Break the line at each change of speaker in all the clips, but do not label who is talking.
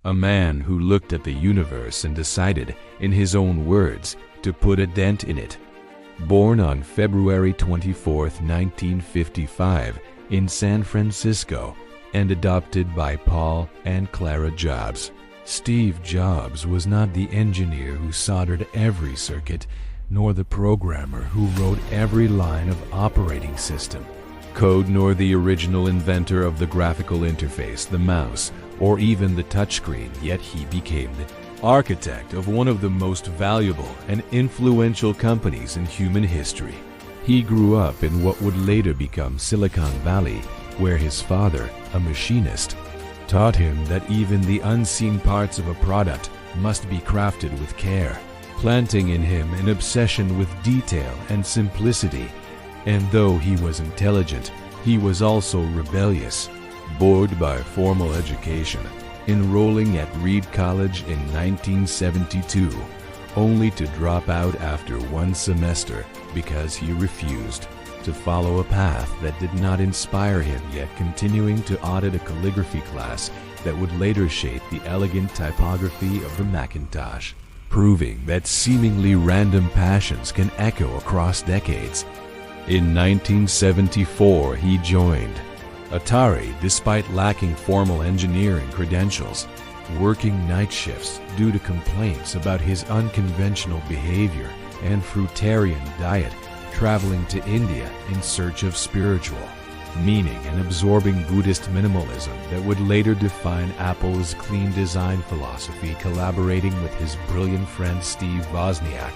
A man who looked at the universe and decided, in his own words, to put a dent in it. Born on February 24, 1955, in San Francisco, and adopted by Paul and Clara Jobs, Steve Jobs was not the engineer who soldered every circuit, nor the programmer who wrote every line of operating system code, nor the original inventor of the graphical interface, the mouse, or even the touchscreen, yet he became the architect of one of the most valuable and influential companies in human history. He grew up in what would later become Silicon Valley, where his father, a machinist, taught him that even the unseen parts of a product must be crafted with care, planting in him an obsession with detail and simplicity. And though he was intelligent, he was also rebellious, bored by formal education, enrolling at Reed College in 1972, only to drop out after one semester because he refused to follow a path that did not inspire him, yet continuing to audit a calligraphy class that would later shape the elegant typography of the Macintosh, proving that seemingly random passions can echo across decades. In 1974, he joined Atari despite lacking formal engineering credentials, working night shifts due to complaints about his unconventional behavior and fruitarian diet, traveling to India in search of spiritual meaning and absorbing Buddhist minimalism that would later define Apple's clean design philosophy, collaborating with his brilliant friend Steve Wozniak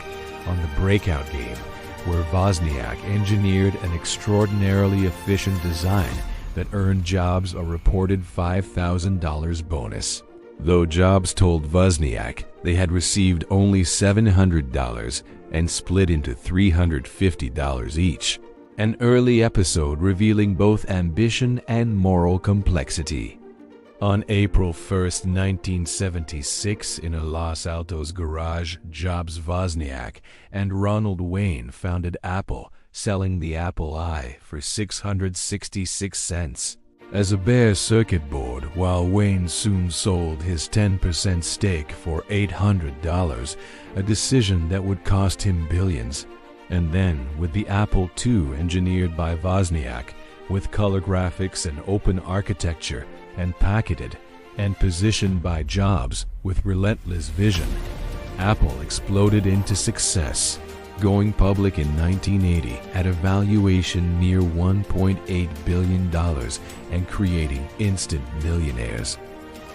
on the Breakout game, where Wozniak engineered an extraordinarily efficient design that earned Jobs a reported $5,000 bonus. Though Jobs told Wozniak they had received only $700 and split into $350 each. An early episode revealing both ambition and moral complexity. On April 1, 1976, in a Los Altos garage, Jobs, Wozniak, and Ronald Wayne founded Apple, selling the Apple I for 666 cents as a bare circuit board, while Wayne soon sold his 10% stake for $800, a decision that would cost him billions. And then, with the Apple II engineered by Wozniak, with color graphics and open architecture, and packeted and positioned by Jobs with relentless vision, Apple exploded into success, going public in 1980 at a valuation near $1.8 billion and creating instant millionaires.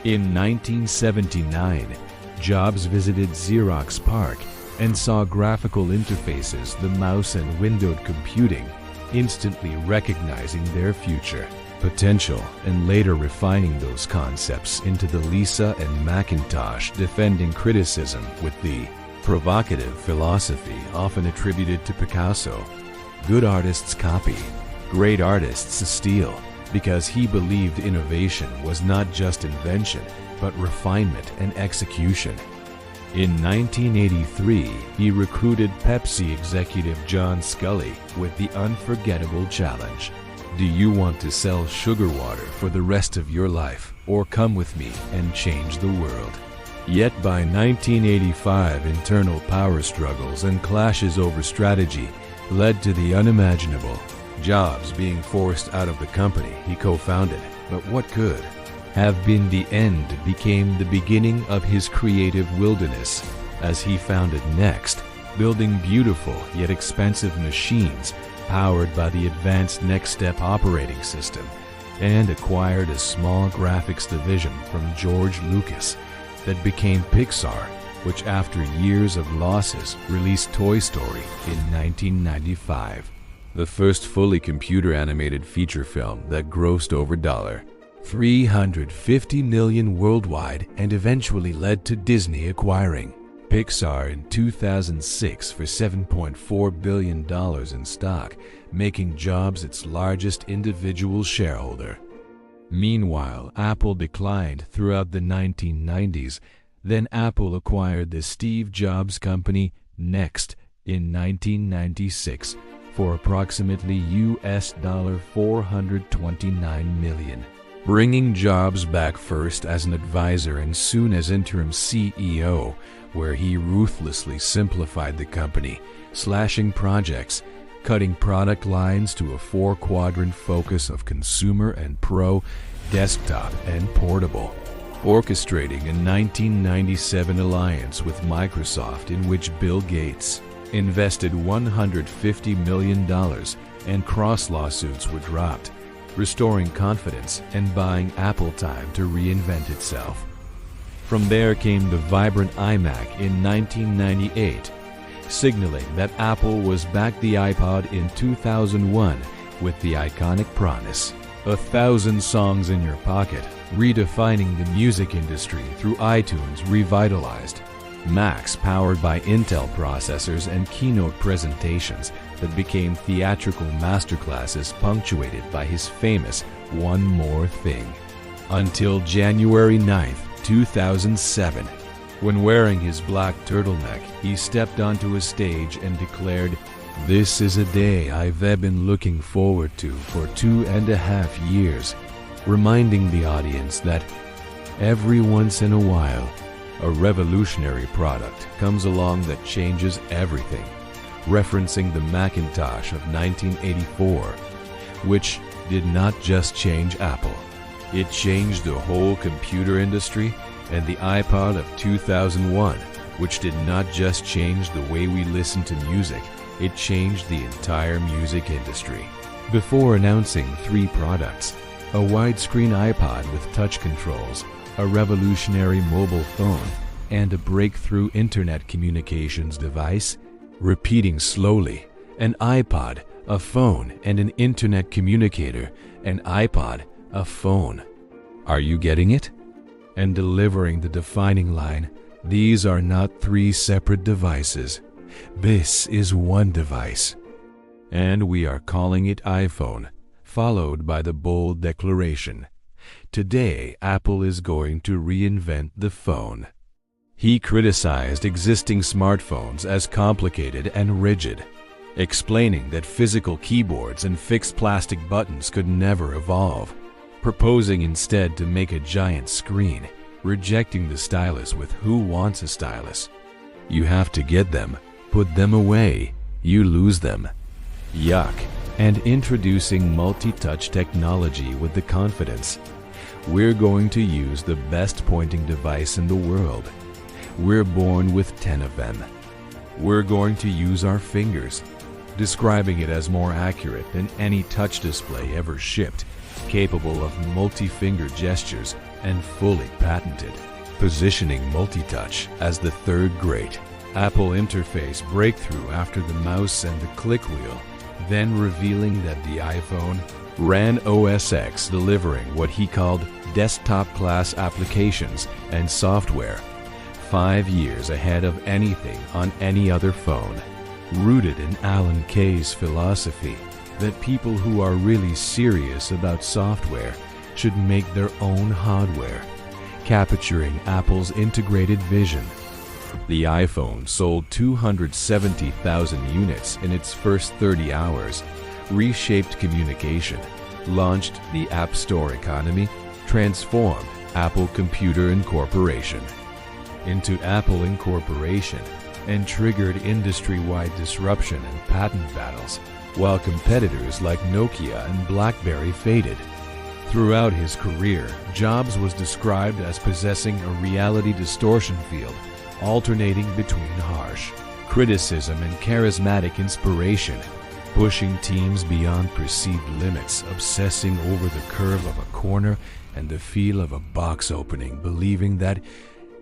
In 1979, Jobs visited Xerox PARC and saw graphical interfaces, the mouse and windowed computing, instantly recognizing their future potential and later refining those concepts into the Lisa and Macintosh, defending criticism with the provocative philosophy often attributed to Picasso. Good artists copy, great artists steal, because he believed innovation was not just invention, but refinement and execution. In 1983, he recruited Pepsi executive John Scully with the unforgettable challenge: do you want to sell sugar water for the rest of your life, or come with me and change the world? Yet by 1985, internal power struggles and clashes over strategy led to the unimaginable, Jobs being forced out of the company he co-founded. But what could have been the end became the beginning of his creative wilderness, as he founded Next, building beautiful yet expensive machines powered by the advanced Next Step operating system, and acquired a small graphics division from George Lucas that became Pixar, which after years of losses released Toy Story in 1995, the first fully computer-animated feature film that grossed over $350 million worldwide and eventually led to Disney acquiring Pixar in 2006 for $7.4 billion in stock, making Jobs its largest individual shareholder. Meanwhile, Apple declined throughout the 1990s. Then Apple acquired the Steve Jobs company Next in 1996 for approximately $429 million. bringing Jobs back first as an advisor and soon as interim CEO, where he ruthlessly simplified the company, slashing projects, cutting product lines to a 4-quadrant focus of consumer and pro, desktop and portable, orchestrating a 1997 alliance with Microsoft in which Bill Gates invested $150 million and cross-lawsuits were dropped, restoring confidence and buying Apple time to reinvent itself. From there came the vibrant iMac in 1998, signaling that Apple was back the iPod in 2001 with the iconic promise, 1,000 songs in your pocket, redefining the music industry through iTunes revitalized, Macs powered by Intel processors and keynote presentations that became theatrical masterclasses punctuated by his famous "One More Thing." Until January 9th, 2007, when wearing his black turtleneck, he stepped onto a stage and declared, "This is a day I've been looking forward to for 2.5 years," reminding the audience that every once in a while, a revolutionary product comes along that changes everything, referencing the Macintosh of 1984, which did not just change Apple. It changed the whole computer industry, and the iPod of 2001, which did not just change the way we listen to music, it changed the entire music industry. Before announcing 3 products, a widescreen iPod with touch controls, a revolutionary mobile phone, and a breakthrough internet communications device, repeating slowly, an iPod, a phone, and an internet communicator, an iPod, a phone. Are you getting it? And delivering the defining line, "These are not 3 separate devices. This is one device." And we are calling it iPhone, followed by the bold declaration, "Today Apple is going to reinvent the phone." He criticized existing smartphones as complicated and rigid, explaining that physical keyboards and fixed plastic buttons could never evolve, proposing instead to make a giant screen, rejecting the stylus with "Who wants a stylus? You have to get them, put them away, you lose them. Yuck." And introducing multi-touch technology with the confidence, "We're going to use the best pointing device in the world. We're born with 10 of them. We're going to use our fingers," describing it as more accurate than any touch display ever shipped, capable of multi-finger gestures and fully patented, positioning multi-touch as the 3rd great Apple interface breakthrough after the mouse and the click wheel, then revealing that the iPhone ran OS X, delivering what he called desktop-class applications and software, 5 years ahead of anything on any other phone, rooted in Alan Kay's philosophy that people who are really serious about software should make their own hardware, capturing Apple's integrated vision. The iPhone sold 270,000 units in its first 30 hours, reshaped communication, launched the App Store economy, transformed Apple Computer Incorporation into Apple Incorporation, and triggered industry-wide disruption and patent battles, while competitors like Nokia and BlackBerry faded. Throughout his career, Jobs was described as possessing a reality distortion field, alternating between harsh criticism and charismatic inspiration, pushing teams beyond perceived limits, obsessing over the curve of a corner and the feel of a box opening, believing that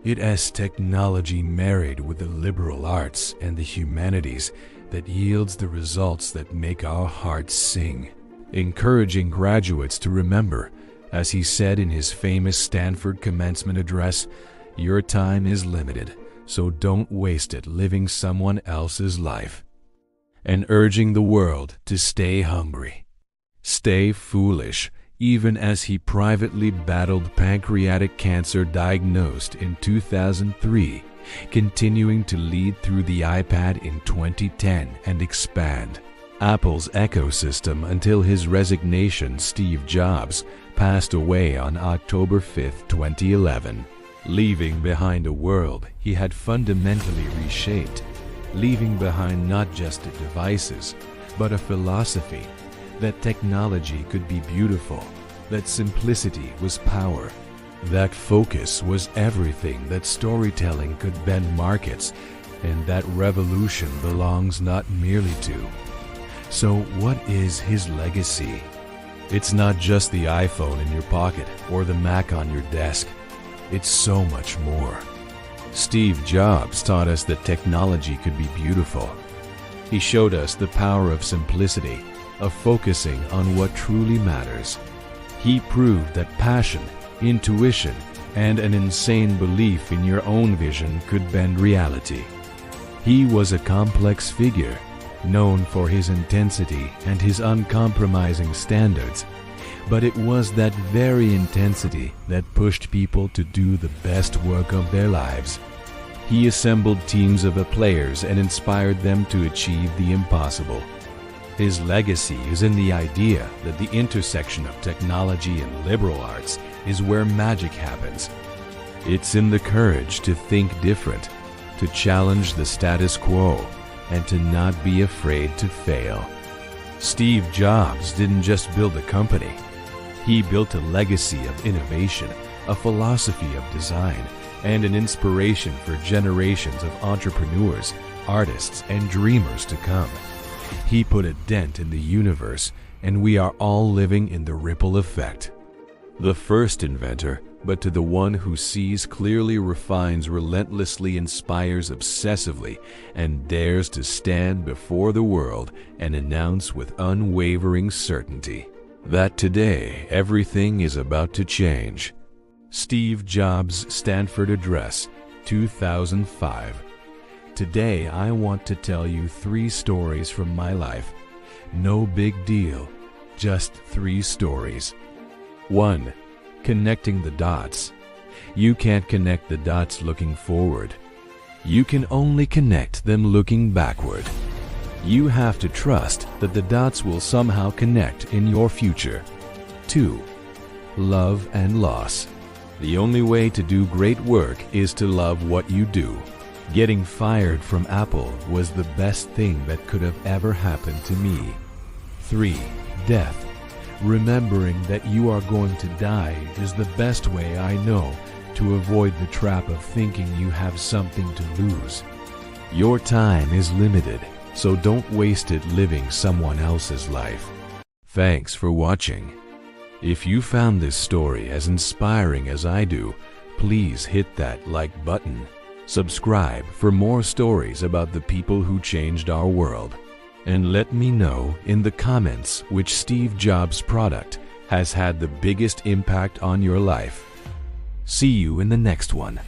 it has technology married with the liberal arts and the humanities that yields the results that make our hearts sing, encouraging graduates to remember, as he said in his famous Stanford commencement address, "Your time is limited, so don't waste it living someone else's life," and urging the world to stay hungry, stay foolish, even as he privately battled pancreatic cancer diagnosed in 2003, continuing to lead through the iPad in 2010 and expand Apple's ecosystem until his resignation. Steve Jobs passed away on October 5, 2011, leaving behind a world he had fundamentally reshaped, leaving behind not just the devices, but a philosophy that technology could be beautiful, that simplicity was power, that focus was everything, that storytelling could bend markets, and that revolution belongs not merely to. So what is his legacy? It's not just the iPhone in your pocket or the Mac on your desk. It's so much more. Steve Jobs taught us that technology could be beautiful. He showed us the power of simplicity, of focusing on what truly matters. He proved that passion, intuition, and an insane belief in your own vision could bend reality. He was a complex figure, known for his intensity and his uncompromising standards, but it was that very intensity that pushed people to do the best work of their lives. He assembled teams of players and inspired them to achieve the impossible. His legacy is in the idea that the intersection of technology and liberal arts is where magic happens. It's in the courage to think different, to challenge the status quo, and to not be afraid to fail. Steve Jobs didn't just build a company. He built a legacy of innovation, a philosophy of design, and an inspiration for generations of entrepreneurs, artists, and dreamers to come. He put a dent in the universe, and we are all living in the ripple effect. The first inventor, but to the one who sees clearly, refines relentlessly, inspires obsessively, and dares to stand before the world and announce with unwavering certainty that today everything is about to change. Steve Jobs' Stanford Address, 2005. Today I want to tell you 3 stories from my life. No big deal, just 3 stories. 1. Connecting the dots. You can't connect the dots looking forward. You can only connect them looking backward. You have to trust that the dots will somehow connect in your future. 2. Love and loss. The only way to do great work is to love what you do. Getting fired from Apple was the best thing that could have ever happened to me. 3. Death. Remembering that you are going to die is the best way I know to avoid the trap of thinking you have something to lose. Your time is limited, so don't waste it living someone else's life. Thanks for watching. If you found this story as inspiring as I do, please hit that like button. Subscribe for more stories about the people who changed our world. And let me know in the comments which Steve Jobs' product has had the biggest impact on your life. See you in the next one.